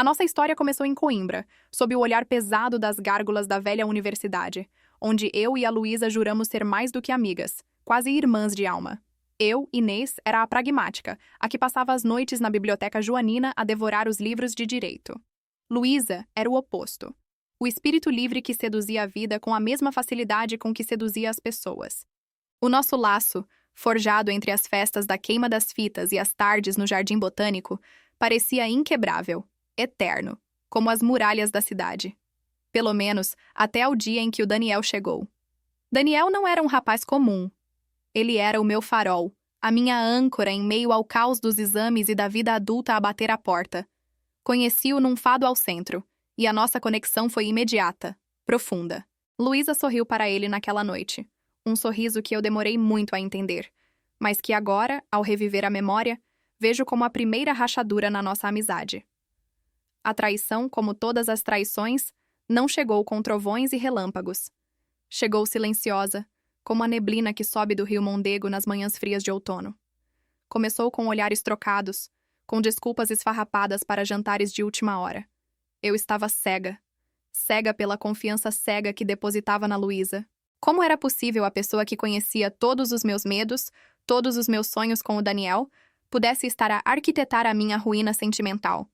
A nossa história começou em Coimbra, sob o olhar pesado das gárgulas da velha universidade, onde eu e a Luísa juramos ser mais do que amigas, quase irmãs de alma. Eu, Inês, era a pragmática, a que passava as noites na biblioteca joanina a devorar os livros de direito. Luísa era o oposto. O espírito livre que seduzia a vida com a mesma facilidade com que seduzia as pessoas. O nosso laço, forjado entre as festas da queima das fitas e as tardes no Jardim Botânico, parecia inquebrável, eterno, como as muralhas da cidade. Pelo menos, até ao dia em que o Daniel chegou. Daniel não era um rapaz comum. Ele era o meu farol, a minha âncora em meio ao caos dos exames e da vida adulta a bater à porta. Conheci-o num fado ao centro, e a nossa conexão foi imediata, profunda. Luísa sorriu para ele naquela noite. Um sorriso que eu demorei muito a entender, mas que agora, ao reviver a memória, vejo como a primeira rachadura na nossa amizade. A traição, como todas as traições, não chegou com trovões e relâmpagos. Chegou silenciosa, como a neblina que sobe do rio Mondego nas manhãs frias de outono. Começou com olhares trocados, com desculpas esfarrapadas para jantares de última hora. Eu estava cega. Cega pela confiança cega que depositava na Luísa. Como era possível a pessoa que conhecia todos os meus medos, todos os meus sonhos com o Daniel, pudesse estar a arquitetar a minha ruína sentimental?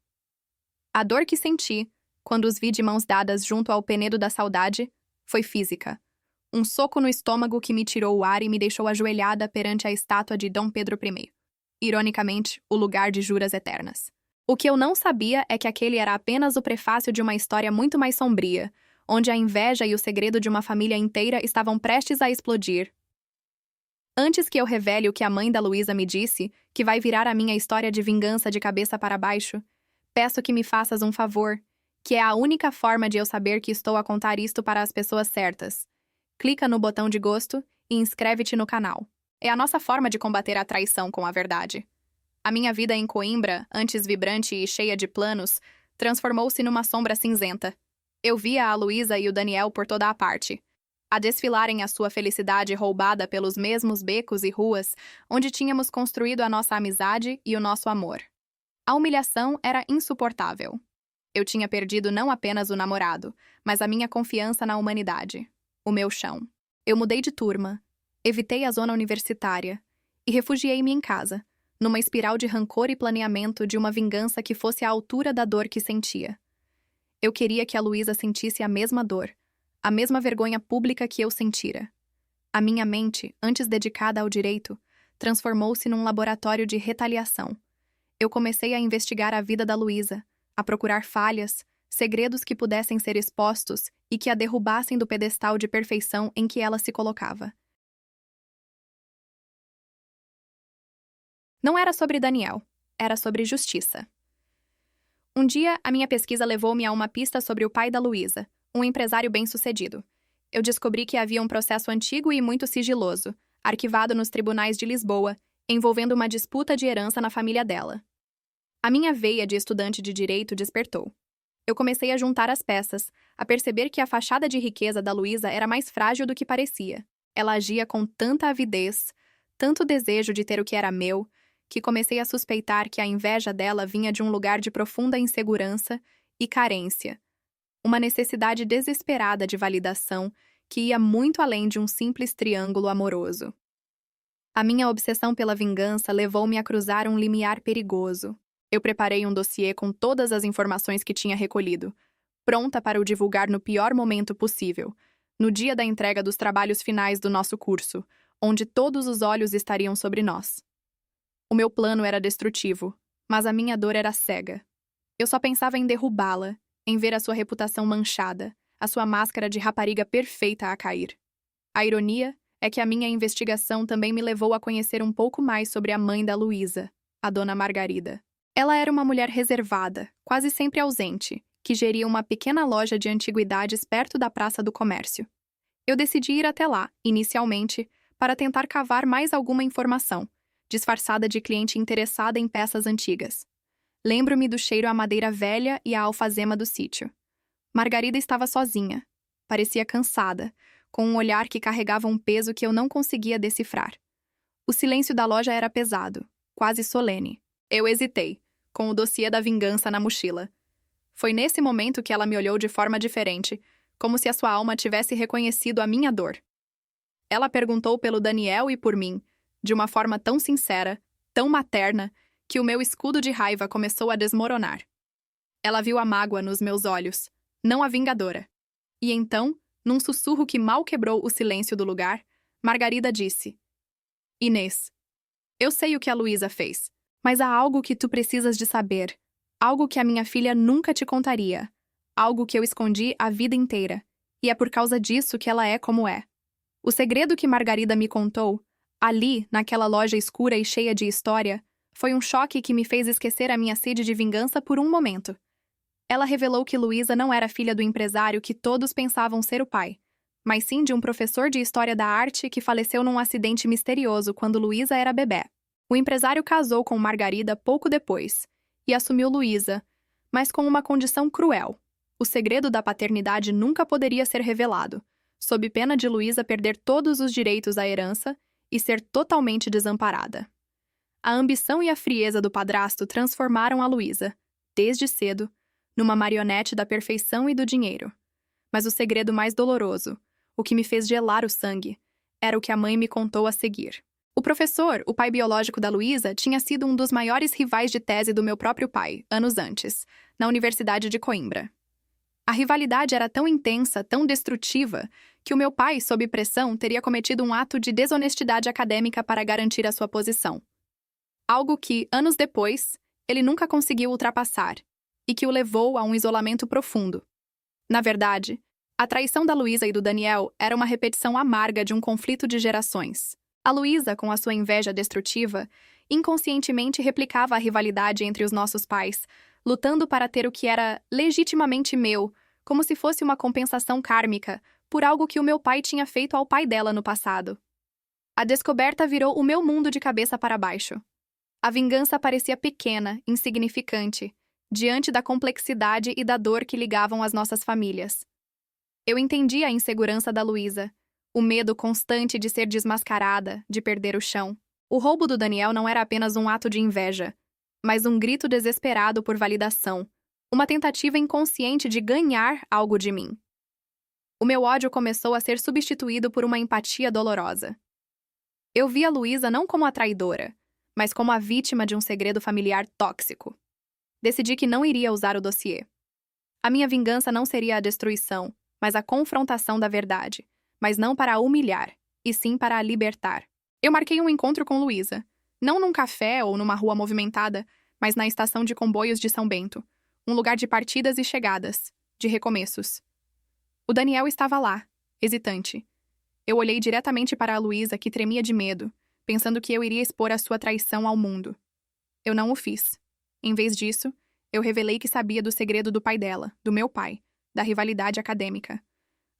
A dor que senti, quando os vi de mãos dadas junto ao penedo da saudade, foi física. Um soco no estômago que me tirou o ar e me deixou ajoelhada perante a estátua de Dom Pedro I. Ironicamente, o lugar de juras eternas. O que eu não sabia é que aquele era apenas o prefácio de uma história muito mais sombria, onde a inveja e o segredo de uma família inteira estavam prestes a explodir. Antes que eu revele o que a mãe da Luísa me disse, que vai virar a minha história de vingança de cabeça para baixo, peço que me faças um favor, que é a única forma de eu saber que estou a contar isto para as pessoas certas. Clica no botão de gosto e inscreve-te no canal. É a nossa forma de combater a traição com a verdade. A minha vida em Coimbra, antes vibrante e cheia de planos, transformou-se numa sombra cinzenta. Eu via a Luísa e o Daniel por toda a parte, a desfilarem a sua felicidade roubada pelos mesmos becos e ruas onde tínhamos construído a nossa amizade e o nosso amor. A humilhação era insuportável. Eu tinha perdido não apenas o namorado, mas a minha confiança na humanidade, o meu chão. Eu mudei de turma, evitei a zona universitária e refugiei-me em casa, numa espiral de rancor e planeamento de uma vingança que fosse à altura da dor que sentia. Eu queria que a Luísa sentisse a mesma dor, a mesma vergonha pública que eu sentira. A minha mente, antes dedicada ao direito, transformou-se num laboratório de retaliação. Eu comecei a investigar a vida da Luísa, a procurar falhas, segredos que pudessem ser expostos e que a derrubassem do pedestal de perfeição em que ela se colocava. Não era sobre Daniel, era sobre justiça. Um dia, a minha pesquisa levou-me a uma pista sobre o pai da Luísa, um empresário bem-sucedido. Eu descobri que havia um processo antigo e muito sigiloso, arquivado nos tribunais de Lisboa, envolvendo uma disputa de herança na família dela. A minha veia de estudante de direito despertou. Eu comecei a juntar as peças, a perceber que a fachada de riqueza da Luísa era mais frágil do que parecia. Ela agia com tanta avidez, tanto desejo de ter o que era meu, que comecei a suspeitar que a inveja dela vinha de um lugar de profunda insegurança e carência, uma necessidade desesperada de validação que ia muito além de um simples triângulo amoroso. A minha obsessão pela vingança levou-me a cruzar um limiar perigoso. Eu preparei um dossiê com todas as informações que tinha recolhido, pronta para o divulgar no pior momento possível, no dia da entrega dos trabalhos finais do nosso curso, onde todos os olhos estariam sobre nós. O meu plano era destrutivo, mas a minha dor era cega. Eu só pensava em derrubá-la, em ver a sua reputação manchada, a sua máscara de rapariga perfeita a cair. A ironia é que a minha investigação também me levou a conhecer um pouco mais sobre a mãe da Luísa, a dona Margarida. Ela era uma mulher reservada, quase sempre ausente, que geria uma pequena loja de antiguidades perto da Praça do Comércio. Eu decidi ir até lá, inicialmente, para tentar cavar mais alguma informação, disfarçada de cliente interessada em peças antigas. Lembro-me do cheiro à madeira velha e à alfazema do sítio. Margarida estava sozinha. Parecia cansada, com um olhar que carregava um peso que eu não conseguia decifrar. O silêncio da loja era pesado, quase solene. Eu hesitei, com o dossiê da vingança na mochila. Foi nesse momento que ela me olhou de forma diferente, como se a sua alma tivesse reconhecido a minha dor. Ela perguntou pelo Daniel e por mim, de uma forma tão sincera, tão materna, que o meu escudo de raiva começou a desmoronar. Ela viu a mágoa nos meus olhos, não a vingadora. E então, num sussurro que mal quebrou o silêncio do lugar, Margarida disse: Inês, eu sei o que a Luísa fez, mas há algo que tu precisas de saber, algo que a minha filha nunca te contaria, algo que eu escondi a vida inteira, e é por causa disso que ela é como é. O segredo que Margarida me contou, ali, naquela loja escura e cheia de história, foi um choque que me fez esquecer a minha sede de vingança por um momento. Ela revelou que Luísa não era filha do empresário que todos pensavam ser o pai, mas sim de um professor de História da Arte que faleceu num acidente misterioso quando Luísa era bebé. O empresário casou com Margarida pouco depois e assumiu Luísa, mas com uma condição cruel. O segredo da paternidade nunca poderia ser revelado, sob pena de Luísa perder todos os direitos à herança e ser totalmente desamparada. A ambição e a frieza do padrasto transformaram a Luísa, desde cedo, numa marionete da perfeição e do dinheiro. Mas o segredo mais doloroso, o que me fez gelar o sangue, era o que a mãe me contou a seguir. O professor, o pai biológico da Luísa, tinha sido um dos maiores rivais de tese do meu próprio pai, anos antes, na Universidade de Coimbra. A rivalidade era tão intensa, tão destrutiva, que o meu pai, sob pressão, teria cometido um ato de desonestidade acadêmica para garantir a sua posição. Algo que, anos depois, ele nunca conseguiu ultrapassar, e que o levou a um isolamento profundo. Na verdade, a traição da Luísa e do Daniel era uma repetição amarga de um conflito de gerações. A Luísa, com a sua inveja destrutiva, inconscientemente replicava a rivalidade entre os nossos pais, lutando para ter o que era legitimamente meu, como se fosse uma compensação kármica por algo que o meu pai tinha feito ao pai dela no passado. A descoberta virou o meu mundo de cabeça para baixo. A vingança parecia pequena, insignificante, diante da complexidade e da dor que ligavam as nossas famílias. Eu entendi a insegurança da Luísa, o medo constante de ser desmascarada, de perder o chão. O roubo do Daniel não era apenas um ato de inveja, mas um grito desesperado por validação, uma tentativa inconsciente de ganhar algo de mim. O meu ódio começou a ser substituído por uma empatia dolorosa. Eu via Luísa não como a traidora, mas como a vítima de um segredo familiar tóxico. Decidi que não iria usar o dossiê. A minha vingança não seria a destruição, mas a confrontação da verdade, mas não para a humilhar, e sim para a libertar. Eu marquei um encontro com Luísa, não num café ou numa rua movimentada, mas na estação de comboios de São Bento, um lugar de partidas e chegadas, de recomeços. O Daniel estava lá, hesitante. Eu olhei diretamente para a Luísa, que tremia de medo, pensando que eu iria expor a sua traição ao mundo. Eu não o fiz. Em vez disso, eu revelei que sabia do segredo do pai dela, do meu pai, da rivalidade acadêmica.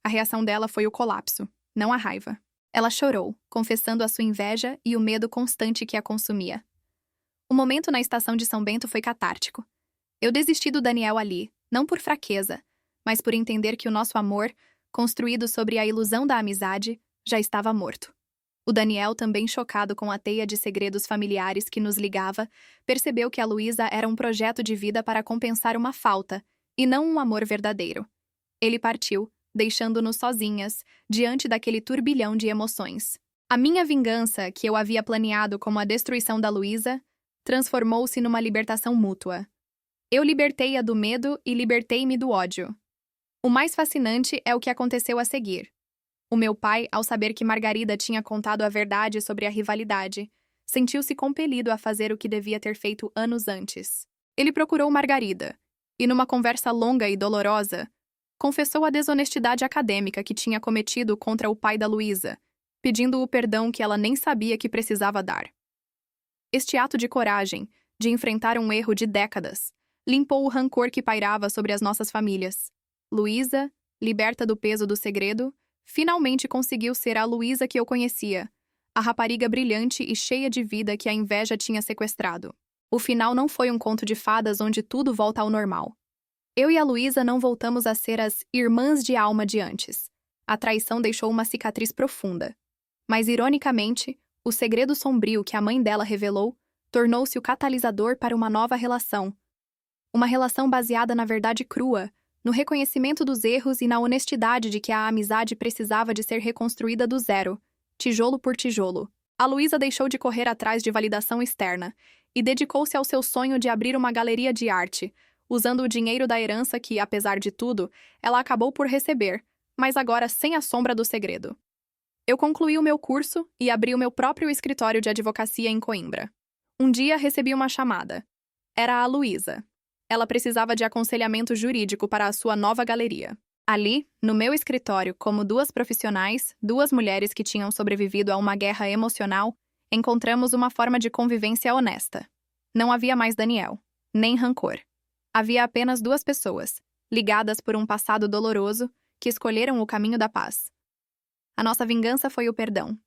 A reação dela foi o colapso, não a raiva. Ela chorou, confessando a sua inveja e o medo constante que a consumia. O momento na estação de São Bento foi catártico. Eu desisti do Daniel ali, não por fraqueza, mas por entender que o nosso amor, construído sobre a ilusão da amizade, já estava morto. O Daniel, também chocado com a teia de segredos familiares que nos ligava, percebeu que a Luísa era um projeto de vida para compensar uma falta, e não um amor verdadeiro. Ele partiu, deixando-nos sozinhas, diante daquele turbilhão de emoções. A minha vingança, que eu havia planeado como a destruição da Luísa, transformou-se numa libertação mútua. Eu libertei-a do medo e libertei-me do ódio. O mais fascinante é o que aconteceu a seguir. O meu pai, ao saber que Margarida tinha contado a verdade sobre a rivalidade, sentiu-se compelido a fazer o que devia ter feito anos antes. Ele procurou Margarida, e numa conversa longa e dolorosa, confessou a desonestidade acadêmica que tinha cometido contra o pai da Luísa, pedindo o perdão que ela nem sabia que precisava dar. Este ato de coragem, de enfrentar um erro de décadas, limpou o rancor que pairava sobre as nossas famílias. Luísa, liberta do peso do segredo, finalmente conseguiu ser a Luísa que eu conhecia, a rapariga brilhante e cheia de vida que a inveja tinha sequestrado. O final não foi um conto de fadas onde tudo volta ao normal. Eu e a Luísa não voltamos a ser as irmãs de alma de antes. A traição deixou uma cicatriz profunda. Mas, ironicamente, o segredo sombrio que a mãe dela revelou tornou-se o catalisador para uma nova relação. Uma relação baseada na verdade crua, no reconhecimento dos erros e na honestidade de que a amizade precisava de ser reconstruída do zero, tijolo por tijolo. A Luísa deixou de correr atrás de validação externa e dedicou-se ao seu sonho de abrir uma galeria de arte, usando o dinheiro da herança que, apesar de tudo, ela acabou por receber, mas agora sem a sombra do segredo. Eu concluí o meu curso e abri o meu próprio escritório de advocacia em Coimbra. Um dia recebi uma chamada. Era a Luísa. Ela precisava de aconselhamento jurídico para a sua nova galeria. Ali, no meu escritório, como duas profissionais, duas mulheres que tinham sobrevivido a uma guerra emocional, encontramos uma forma de convivência honesta. Não havia mais Daniel, nem rancor. Havia apenas duas pessoas, ligadas por um passado doloroso, que escolheram o caminho da paz. A nossa vingança foi o perdão.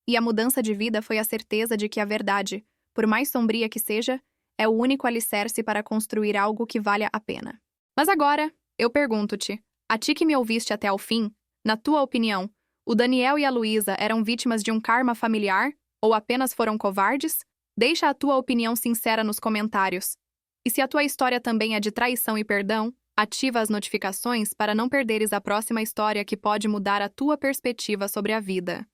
E a mudança de vida foi a certeza de que a verdade, por mais sombria que seja, é o único alicerce para construir algo que valha a pena. Mas agora, eu pergunto-te, a ti que me ouviste até ao fim, na tua opinião, o Daniel e a Luísa eram vítimas de um karma familiar ou apenas foram covardes? Deixa a tua opinião sincera nos comentários. E se a tua história também é de traição e perdão, ativa as notificações para não perderes a próxima história que pode mudar a tua perspectiva sobre a vida.